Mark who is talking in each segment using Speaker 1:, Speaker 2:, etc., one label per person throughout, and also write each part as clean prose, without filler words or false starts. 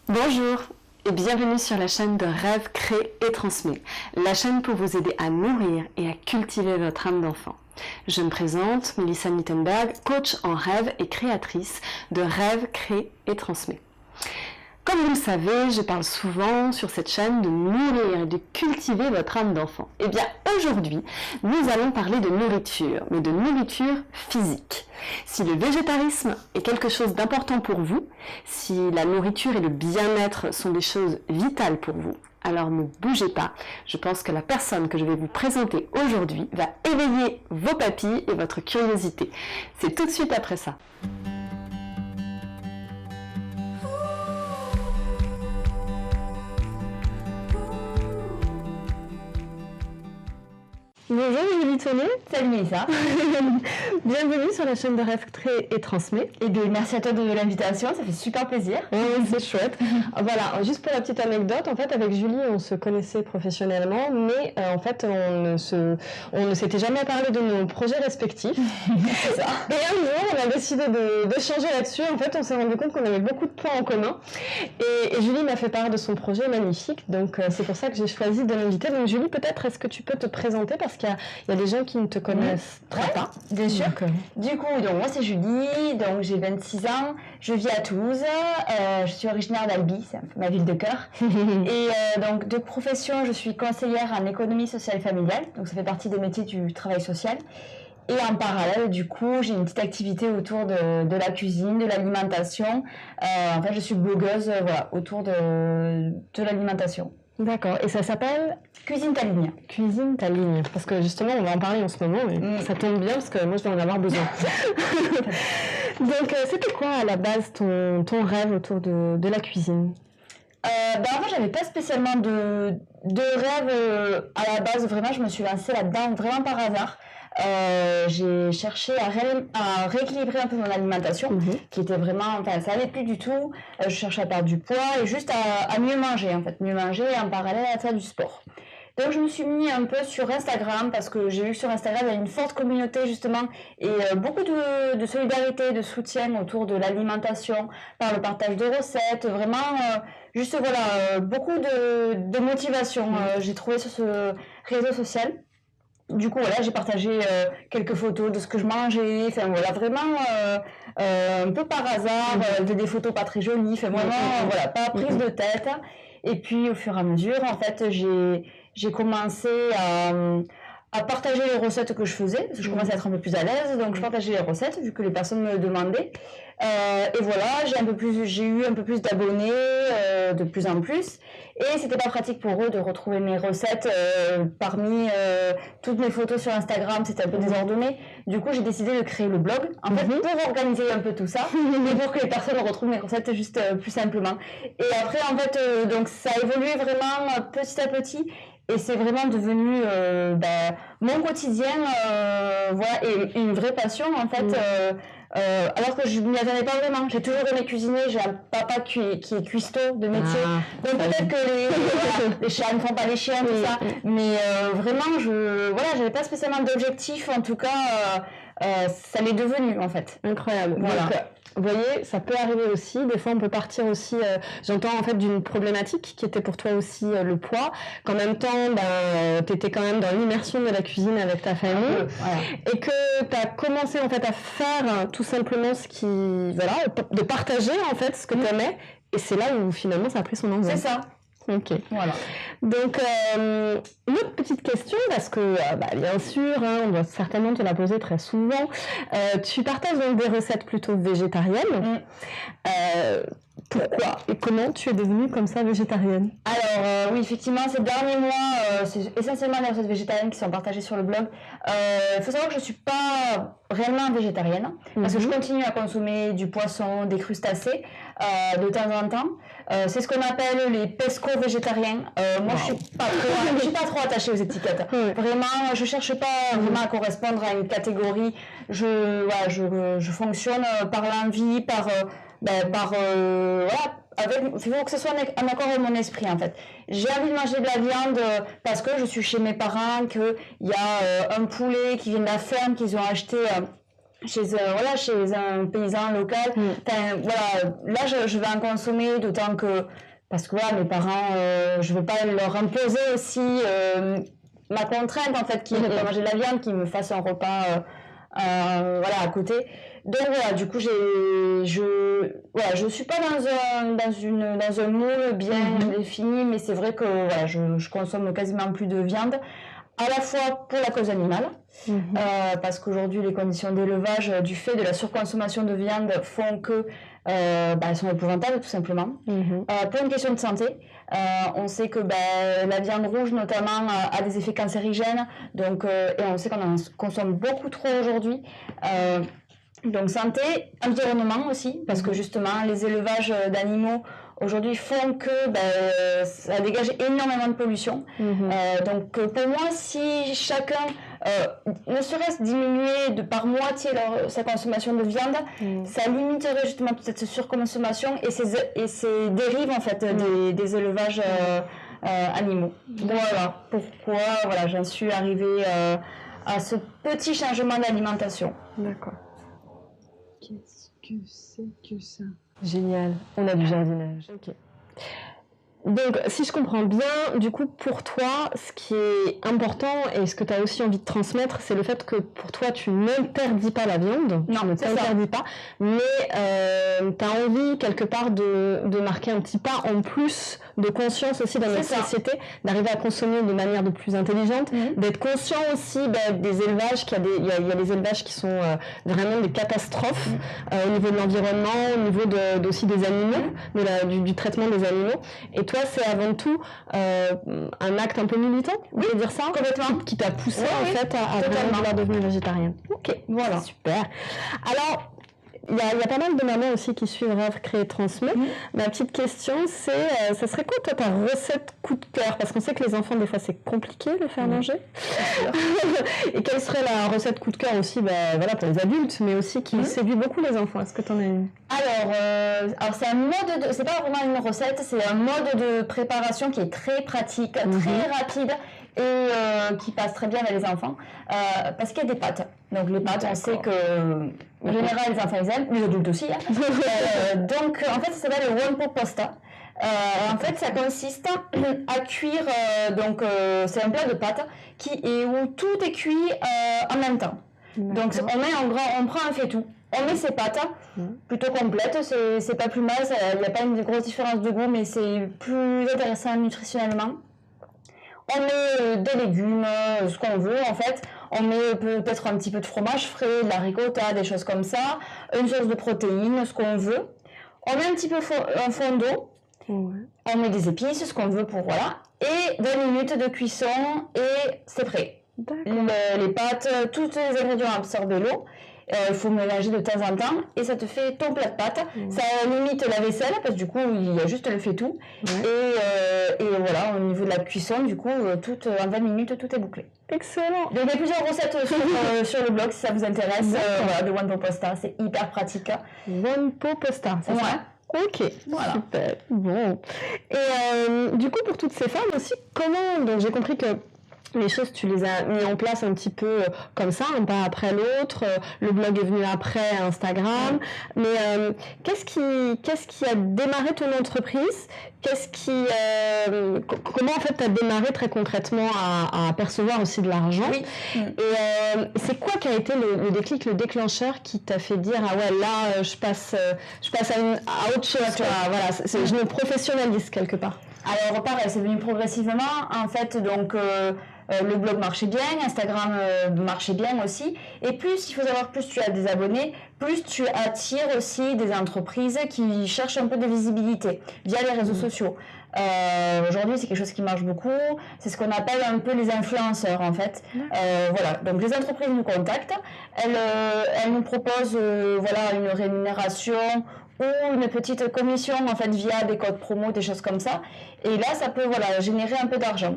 Speaker 1: Bonjour et bienvenue sur la chaîne de Rêve, Crée et Transmet, la chaîne pour vous aider à nourrir et à cultiver votre âme d'enfant. Je me présente, Melissa Nittenberg, coach en rêve et créatrice de Rêve, Crée et Transmet. Comme vous le savez, je parle souvent sur cette chaîne de nourrir et de cultiver votre âme d'enfant. Et bien aujourd'hui, nous allons parler de nourriture, mais de nourriture physique. Si le végétarisme est quelque chose d'important pour vous, si la nourriture et le bien-être sont des choses vitales pour vous, alors ne bougez pas. Je pense que la personne que je vais vous présenter aujourd'hui va éveiller vos papilles et votre curiosité. C'est tout de suite après ça. Bonjour Julie Tonnet.
Speaker 2: Salut Melissa.
Speaker 1: Bienvenue sur la chaîne de Rêve, Crée et Transmet.
Speaker 2: Et bien merci à toi de l'invitation, ça fait super plaisir.
Speaker 1: Oui, c'est chouette. Voilà, juste pour la petite anecdote, en fait avec Julie on se connaissait professionnellement, mais en fait on ne s'était jamais parlé de nos projets respectifs.
Speaker 2: C'est ça.
Speaker 1: Et un jour on a décidé de changer là-dessus. En fait on s'est rendu compte qu'on avait beaucoup de points en commun. Et Julie m'a fait part de son projet magnifique, donc c'est pour ça que j'ai choisi de l'inviter. Donc Julie, peut-être est-ce que tu peux te présenter parce qu'il y a des gens qui ne te connaissent pas.
Speaker 2: Bien sûr.
Speaker 1: Donc,
Speaker 2: Du coup, moi c'est Julie, donc j'ai 26 ans, je vis à Toulouse, je suis originaire d'Albi, c'est ma ville de cœur. Et donc de profession, je suis conseillère en économie sociale et familiale, donc ça fait partie des métiers du travail social. Et en parallèle, du coup, j'ai une petite activité autour de la cuisine, de l'alimentation. En fait, je suis blogueuse autour de l'alimentation.
Speaker 1: D'accord, et ça s'appelle
Speaker 2: Cuisine ta ligne.
Speaker 1: Cuisine ta ligne, parce que justement on va en parler en ce moment, mais ça tombe bien parce que moi je vais en avoir besoin. Donc c'était quoi à la base ton rêve autour de la cuisine?
Speaker 2: En fait, j'avais pas spécialement de rêve à la base, vraiment je me suis lancée là-dedans vraiment par hasard. J'ai cherché à rééquilibrer un peu mon alimentation, qui était vraiment, enfin ça allait plus du tout. Je cherchais à perdre du poids et juste à mieux manger en fait, mieux manger et en parallèle à faire du sport. Donc je me suis mis un peu sur Instagram parce que j'ai vu que sur Instagram il y a une forte communauté justement et beaucoup de solidarité, de soutien autour de l'alimentation, par le partage de recettes, vraiment juste voilà beaucoup de motivation j'ai trouvé sur ce réseau social. Du coup, voilà, j'ai partagé quelques photos de ce que je mangeais. Enfin, voilà, vraiment un peu par hasard, des photos pas très jolies. Enfin, vraiment, voilà, pas prise de tête. Et puis, au fur et à mesure, en fait, j'ai commencé à partager les recettes que je faisais, parce que je commençais à être un peu plus à l'aise. Donc, je partageais les recettes, vu que les personnes me le demandaient. Et voilà, j'ai eu un peu plus d'abonnés, de plus en plus. Et c'était pas pratique pour eux de retrouver mes recettes parmi toutes mes photos sur Instagram, c'était un peu désordonné. Du coup, j'ai décidé de créer le blog, en fait, pour organiser un peu tout ça, et pour que les personnes retrouvent mes recettes juste plus simplement. Et après, en fait, donc ça a évolué vraiment petit à petit. Et c'est vraiment devenu mon quotidien, voilà, et une vraie passion en fait. Alors que je ne m'y attendais pas vraiment. J'ai toujours aimé cuisiner. J'ai un papa qui est cuistot de métier. Donc peut-être que les chats ne font pas les chiens, tout ça. Mais vraiment, j'avais pas spécialement d'objectif. En tout cas, ça l'est devenu en fait.
Speaker 1: Incroyable.
Speaker 2: Voilà.
Speaker 1: Donc, vous voyez, ça peut arriver aussi. Des fois, on peut partir aussi. J'entends en fait d'une problématique qui était pour toi aussi le poids. Qu'en même temps, tu étais quand même dans l'immersion de la cuisine avec ta famille, et que tu as commencé en fait à faire tout simplement de partager en fait ce que tu aimais. Et c'est là où finalement ça a pris son envol.
Speaker 2: C'est ça.
Speaker 1: Ok.
Speaker 2: Voilà.
Speaker 1: Donc, une autre petite question, parce que bien sûr, on doit certainement te la poser très souvent. Tu partages donc des recettes plutôt végétariennes. Pourquoi et comment tu es devenue comme ça végétarienne?
Speaker 2: Alors oui, effectivement, ces derniers mois, c'est essentiellement les recettes végétariennes qui sont partagées sur le blog. Il faut savoir que je ne suis pas réellement végétarienne, parce que je continue à consommer du poisson, des crustacés de temps en temps. C'est ce qu'on appelle les pesco végétariens. Moi, je suis pas trop attachée aux étiquettes. Vraiment, je cherche pas vraiment à correspondre à une catégorie. Je fonctionne par l'envie, il faut que ce soit en accord avec mon esprit en fait. J'ai envie de manger de la viande parce que je suis chez mes parents, qu'il y a un poulet qui vient de la ferme qu'ils ont acheté chez un paysan local. Enfin, voilà, là je vais en consommer, d'autant que parce que voilà, mes parents, je veux pas leur imposer aussi ma contrainte en fait, qui ne pas manger de la viande, qu'ils me fassent un repas voilà, à côté. Donc voilà, du coup je suis pas dans un moule bien défini, mais c'est vrai que voilà, je consomme quasiment plus de viande, à la fois pour la cause animale, parce qu'aujourd'hui les conditions d'élevage du fait de la surconsommation de viande font que elles sont épouvantables tout simplement. Pour une question de santé, on sait que la viande rouge notamment a des effets cancérigènes, donc, et on sait qu'on en consomme beaucoup trop aujourd'hui. Donc santé, environnement aussi, parce que justement les élevages d'animaux aujourd'hui font que ça dégage énormément de pollution. Donc pour moi, si chacun ne serait-ce diminuer par moitié sa consommation de viande, ça limiterait justement toute cette surconsommation et ces dérives en fait des élevages animaux. Voilà pourquoi j'en suis arrivée à ce petit changement d'alimentation.
Speaker 1: D'accord. Qu'est-ce que c'est que ça? Génial, on a du jardinage. Ok. Donc, si je comprends bien, du coup, pour toi, ce qui est important et ce que tu as aussi envie de transmettre, c'est le fait que pour toi, tu n'interdis pas la viande.
Speaker 2: Non,
Speaker 1: tu ne t'interdis pas, mais tu as envie, quelque part, de marquer un petit pas en plus de conscience aussi dans notre société, d'arriver à consommer de manière de plus intelligente, d'être conscient aussi des élevages, il y a des élevages qui sont vraiment des catastrophes au niveau de l'environnement, au niveau aussi des animaux, du traitement des animaux. Et toi, c'est avant tout un acte un peu militant, on peut dire ça,
Speaker 2: complètement,
Speaker 1: qui t'a poussé en fait à vraiment vouloir devenir végétarienne. Ok, voilà, super. Alors, il y a pas mal de mamans aussi qui suivent Rêve, Créer, Transmet. Ma petite question, c'est, ça serait quoi toi ta recette coup de cœur? Parce qu'on sait que les enfants, des fois, c'est compliqué de faire manger. Et quelle serait la recette coup de cœur aussi pour les adultes, mais aussi qui séduit beaucoup les enfants? Est-ce que tu en as une?
Speaker 2: Alors c'est un mode c'est pas vraiment une recette, c'est un mode de préparation qui est très pratique, très rapide et qui passe très bien avec les enfants parce qu'il y a des pâtes. Donc les pâtes, on sait que en général les enfants ils aiment, les adultes aussi. Donc en fait ça s'appelle le one pot pasta. En fait ça consiste à cuire c'est un plat de pâtes où tout est cuit en même temps. Donc on prend un faitout. On met ses pâtes, plutôt complètes, c'est pas plus mal, il n'y a pas une grosse différence de goût, mais c'est plus intéressant nutritionnellement. On met des légumes, ce qu'on veut en fait. On met peut-être un petit peu de fromage frais, de la ricotta, des choses comme ça, une source de protéines, ce qu'on veut. On met un petit peu un fond d'eau, on met des épices, ce qu'on veut et 20 minutes de cuisson et c'est prêt. Les pâtes, tous les ingrédients absorbent l'eau. Il faut mélanger de temps en temps et ça te fait ton plat de pâtes. Ça limite la vaisselle parce que du coup il y a juste le faitout et voilà, au niveau de la cuisson du coup en 20 minutes tout est bouclé.
Speaker 1: Excellent.
Speaker 2: Donc il y a plusieurs recettes sur le blog si ça vous intéresse. De One Pot Pasta, c'est hyper pratique.
Speaker 1: One Pot Pasta, c'est ça? Ok, super. Bon. Et du coup pour toutes ces femmes aussi, donc j'ai compris que les choses, tu les as mis en place un petit peu comme ça, un pas après l'autre. Le blog est venu après Instagram. Mais qu'est-ce qui a démarré ton entreprise? Comment en fait tu as démarré très concrètement à percevoir aussi de l'argent? Et c'est quoi qui a été le déclic, le déclencheur qui t'a fait dire ah ouais là je passe à autre chose, je me professionnalise quelque part?
Speaker 2: Alors pareil, c'est venu progressivement en fait, donc le blog marchait bien, Instagram marchait bien aussi, et plus il faut savoir, plus tu as des abonnés, plus tu attires aussi des entreprises qui cherchent un peu de visibilité via les réseaux sociaux. Aujourd'hui c'est quelque chose qui marche beaucoup, c'est ce qu'on appelle un peu les influenceurs en fait. Donc les entreprises nous contactent, elles nous proposent une rémunération ou une petite commission en fait via des codes promo, des choses comme ça, et là ça peut générer un peu d'argent.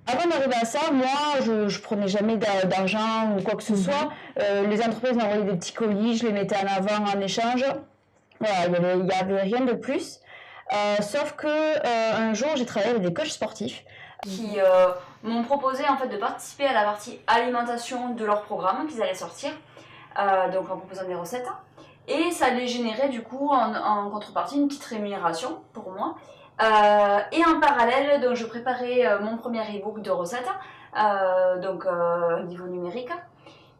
Speaker 2: Avant d'arriver à ça, moi je prenais jamais d'argent ou quoi que ce soit. Les entreprises m'envoyaient des petits colis, je les mettais en avant en échange. Il n'y avait rien de plus. Sauf que un jour j'ai travaillé avec des coachs sportifs qui m'ont proposé en fait de participer à la partie alimentation de leur programme qu'ils allaient sortir. donc en proposant des recettes. Et ça allait générer du coup en contrepartie une petite rémunération pour moi. Et en parallèle, donc, je préparais mon premier e-book de recettes, donc au niveau numérique.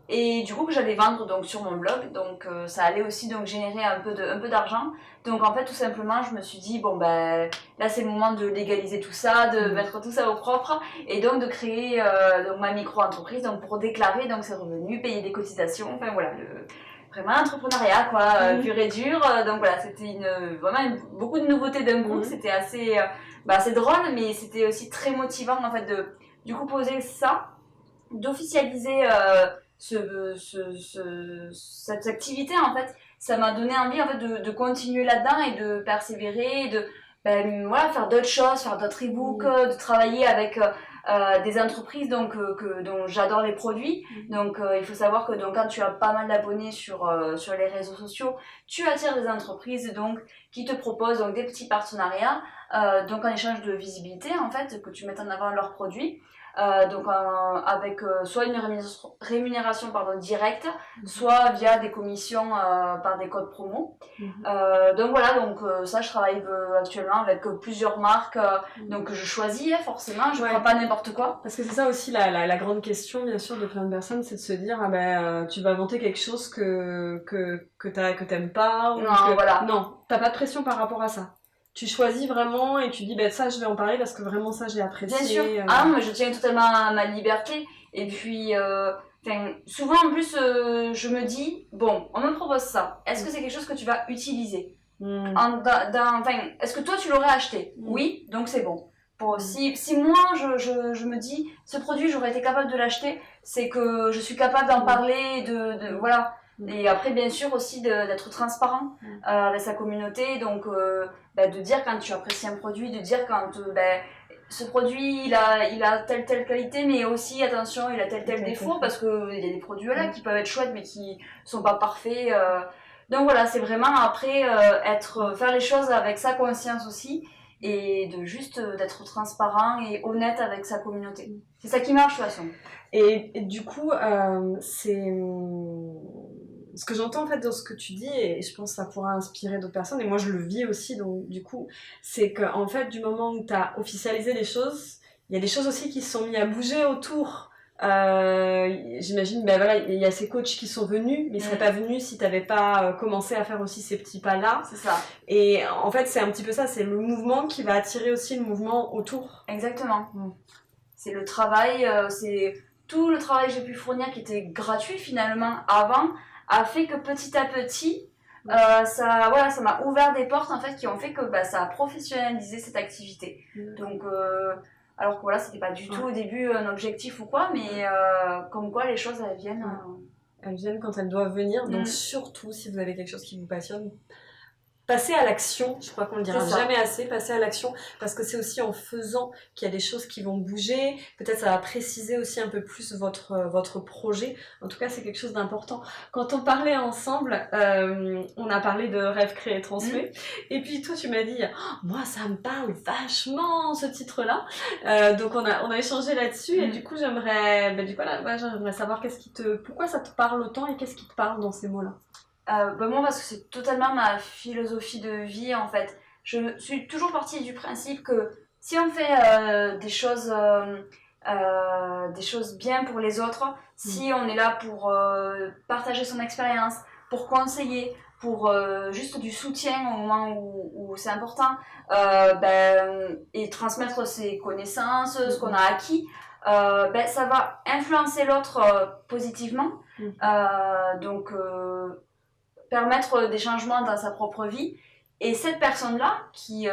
Speaker 2: Et du coup que j'allais vendre donc sur mon blog, donc ça allait aussi donc générer un peu d'argent. Donc en fait tout simplement je me suis dit bon ben là c'est le moment de légaliser tout ça, de mettre tout ça au propre et donc de créer donc ma micro-entreprise donc pour déclarer donc ses revenus, payer des cotisations, enfin voilà vraiment l'entrepreneuriat quoi, pur et dur. Donc voilà c'était beaucoup de nouveautés d'un coup, c'était assez drôle mais c'était aussi très motivant en fait de du coup poser ça, d'officialiser cette activité en fait, ça m'a donné envie en fait de continuer là-dedans et de persévérer, de faire d'autres choses, faire d'autres e-books, de travailler avec des entreprises donc, dont j'adore les produits. Donc il faut savoir que donc, quand tu as pas mal d'abonnés sur les réseaux sociaux, tu attires des entreprises donc, qui te proposent donc, des petits partenariats donc en échange de visibilité en fait, que tu mettes en avant leurs produits. Donc avec soit une rémunération directe, soit via des commissions par des codes promo. Donc voilà, donc ça je travaille actuellement avec plusieurs marques, donc je choisis forcément, je ne prends pas n'importe quoi.
Speaker 3: Parce que c'est ça aussi la grande question bien sûr de plein de personnes, c'est de se dire tu vas inventer quelque chose que t'aimes pas ou non, t'as pas de pression par rapport à ça. Tu choisis vraiment et tu dis ça je vais en parler parce que vraiment ça j'ai apprécié.
Speaker 2: Bien sûr, mais je tiens totalement à ma liberté et puis souvent en plus je me dis bon on me propose ça, est-ce que c'est quelque chose que tu vas utiliser est-ce que toi tu l'aurais acheté? Oui, donc c'est bon. Si moi je me dis ce produit j'aurais été capable de l'acheter, c'est que je suis capable d'en parler, voilà. Et après bien sûr aussi d'être transparent avec sa communauté, donc de dire quand tu apprécies un produit, de dire quand ce produit il a telle qualité mais aussi attention il a tel défaut, parce qu'il y a des produits là qui peuvent être chouettes mais qui sont pas parfaits. Donc voilà, c'est vraiment après faire les choses avec sa conscience aussi et de juste d'être transparent et honnête avec sa communauté. C'est ça qui marche de toute façon.
Speaker 3: Et du coup, c'est ce que j'entends en fait dans ce que tu dis, et je pense que ça pourra inspirer d'autres personnes, et moi je le vis aussi, donc du coup, c'est qu'en fait, du moment où tu as officialisé les choses, il y a des choses aussi qui se sont mis à bouger autour. J'imagine, il y a ces coachs qui sont venus, mais ils seraient pas venus si tu n'avais pas commencé à faire aussi ces petits pas-là.
Speaker 2: C'est ça.
Speaker 3: Et en fait, c'est un petit peu ça, c'est le mouvement qui va attirer aussi le mouvement autour.
Speaker 2: Exactement. C'est le travail, c'est tout le travail que j'ai pu fournir qui était gratuit finalement avant, a fait que petit à petit, ça m'a ouvert des portes en fait qui ont fait que ça a professionnalisé cette activité. Donc, alors que voilà, c'était pas du tout au début un objectif ou quoi, mais comme quoi les choses elles viennent.
Speaker 3: Elles viennent quand elles doivent venir, donc surtout si vous avez quelque chose qui vous passionne. Passer à l'action, je crois qu'on le dira jamais assez, passer à l'action, parce que c'est aussi en faisant qu'il y a des choses qui vont bouger, peut-être ça va préciser aussi un peu plus votre projet, en tout cas c'est quelque chose d'important. Quand on parlait ensemble, on a parlé de rêve créé transmet, et puis toi tu m'as dit, moi ça me parle vachement ce titre-là, donc on a échangé là-dessus, et du coup j'aimerais savoir pourquoi ça te parle autant, et qu'est-ce qui te parle dans ces mots-là?
Speaker 2: Moi parce que c'est totalement ma philosophie de vie en fait. Je suis toujours partie du principe que si on fait des choses bien pour les autres, si on est là pour partager son expérience, pour conseiller, pour juste du soutien au moment où c'est important, et transmettre ses connaissances, ce qu'on a acquis, ça va influencer l'autre positivement. Donc permettre des changements dans sa propre vie, et cette personne-là qui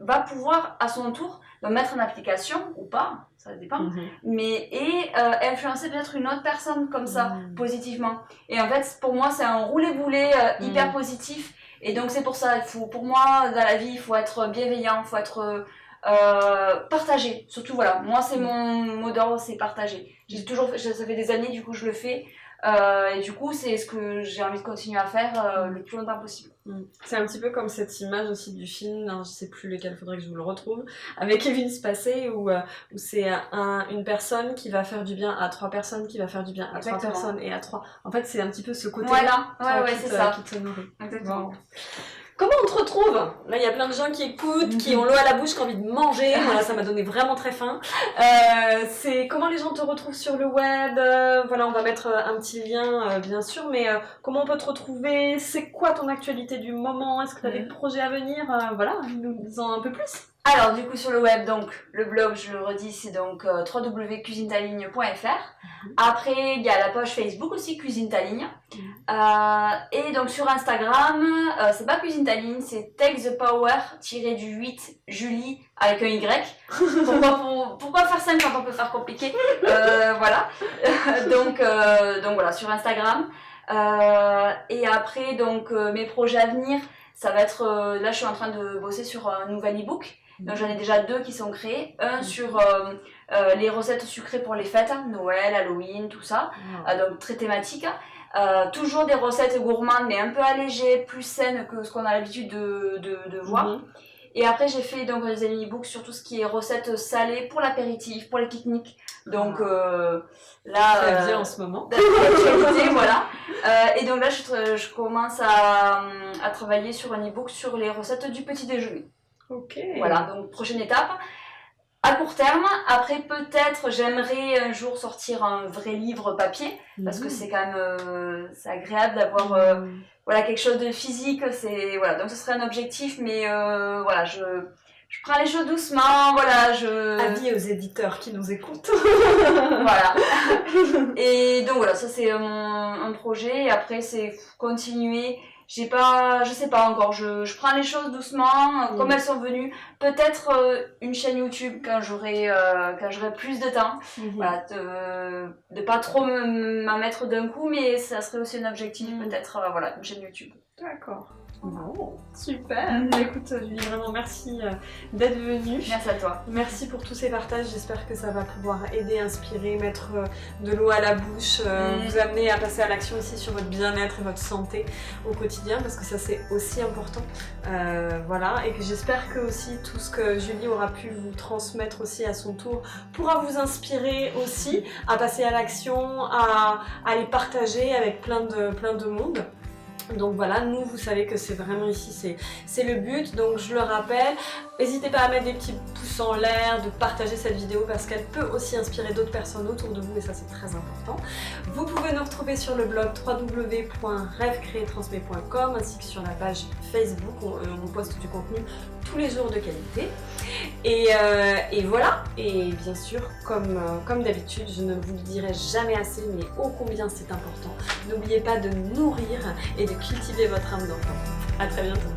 Speaker 2: va pouvoir à son tour mettre en application ou pas, ça dépend, et influencer peut-être une autre personne comme ça positivement. Et en fait pour moi c'est un roulé-boulé hyper positif, et donc c'est pour ça pour moi dans la vie il faut être bienveillant, il faut être partagé, surtout voilà, moi c'est mon mot d'ordre, c'est partager. Ça fait des années du coup je le fais. Et du coup, c'est ce que j'ai envie de continuer à faire le plus longtemps possible.
Speaker 3: C'est un petit peu comme cette image aussi du film, hein, je sais plus lequel, faudrait que je vous le retrouve, avec Kevin Spacey où c'est une personne qui va faire du bien à 3 personnes, qui va faire du bien à 3 personnes et à 3. En fait, c'est un petit peu ce côté-là qui te nourrit.
Speaker 2: Exactement.
Speaker 3: Bon. Comment on te retrouve? Là, il y a plein de gens qui écoutent, qui ont l'eau à la bouche, qui ont envie de manger. Voilà, ça m'a donné vraiment très faim. C'est comment les gens te retrouvent sur le web? Voilà, on va mettre un petit lien, bien sûr, mais comment on peut te retrouver? C'est quoi ton actualité du moment? Est-ce que tu as des projets à venir? Voilà, nous en un peu plus.
Speaker 2: Alors du coup sur le web, donc le blog, je le redis, c'est donc www.cuisinetaligne.fr. Après il y a la page Facebook aussi, Cuisine ta ligne. Et donc sur Instagram, c'est pas Cuisine ta ligne, c'est Take the Power -8 Julie avec un Y. Pourquoi faire simple quand on peut faire compliqué? Voilà. donc voilà, sur Instagram. Et après donc mes projets à venir, ça va être, là je suis en train de bosser sur un nouvel e-book. Donc j'en ai déjà 2 qui sont créés. Un sur les recettes sucrées pour les fêtes, Noël, Halloween, tout ça. Donc très thématique. Toujours des recettes gourmandes mais un peu allégées, plus saines que ce qu'on a l'habitude de voir. Et après j'ai fait donc un deuxième e-book sur tout ce qui est recettes salées pour l'apéritif, pour les pique-niques. Donc là...
Speaker 3: Ça vient en ce moment.
Speaker 2: Voilà. Et donc là je commence à travailler sur un e-book sur les recettes du petit déjeuner.
Speaker 3: Ok.
Speaker 2: Voilà, donc prochaine étape. À court terme, après peut-être j'aimerais un jour sortir un vrai livre papier, parce que c'est quand même c'est agréable d'avoir voilà, quelque chose de physique, voilà, donc ce serait un objectif, mais voilà, je prends les choses doucement, voilà,
Speaker 3: Avis aux éditeurs qui nous écoutent.
Speaker 2: Voilà. Et donc voilà, ça c'est un projet, et après c'est continuer. Je sais pas encore, je prends les choses doucement, comme elles sont venues. Peut-être une chaîne YouTube quand j'aurai plus de temps. Voilà, de pas trop m'en mettre d'un coup, mais ça serait aussi un objectif, peut-être, voilà, une chaîne YouTube.
Speaker 3: D'accord. Bon, super. Écoute, Julie, vraiment merci d'être venue.
Speaker 2: Merci à toi.
Speaker 3: Merci pour tous ces partages. J'espère que ça va pouvoir aider, inspirer, mettre de l'eau à la bouche, vous amener à passer à l'action aussi sur votre bien-être et votre santé au quotidien, parce que ça c'est aussi important. Voilà, et que j'espère que aussi tout ce que Julie aura pu vous transmettre aussi à son tour pourra vous inspirer aussi à passer à l'action, à les partager avec plein de monde. Donc voilà, nous vous savez que c'est vraiment ici, c'est le but, donc je le rappelle, n'hésitez pas à mettre des petits pouces en l'air, de partager cette vidéo parce qu'elle peut aussi inspirer d'autres personnes autour de vous et ça c'est très important. Vous pouvez nous retrouver sur le blog www.rêvecréetransmet.com ainsi que sur la page Facebook, on poste du contenu tous les jours de qualité. Et voilà, et bien sûr, comme d'habitude, je ne vous le dirai jamais assez, mais ô combien c'est important. N'oubliez pas de nourrir et de cultiver votre âme d'enfant. À très bientôt.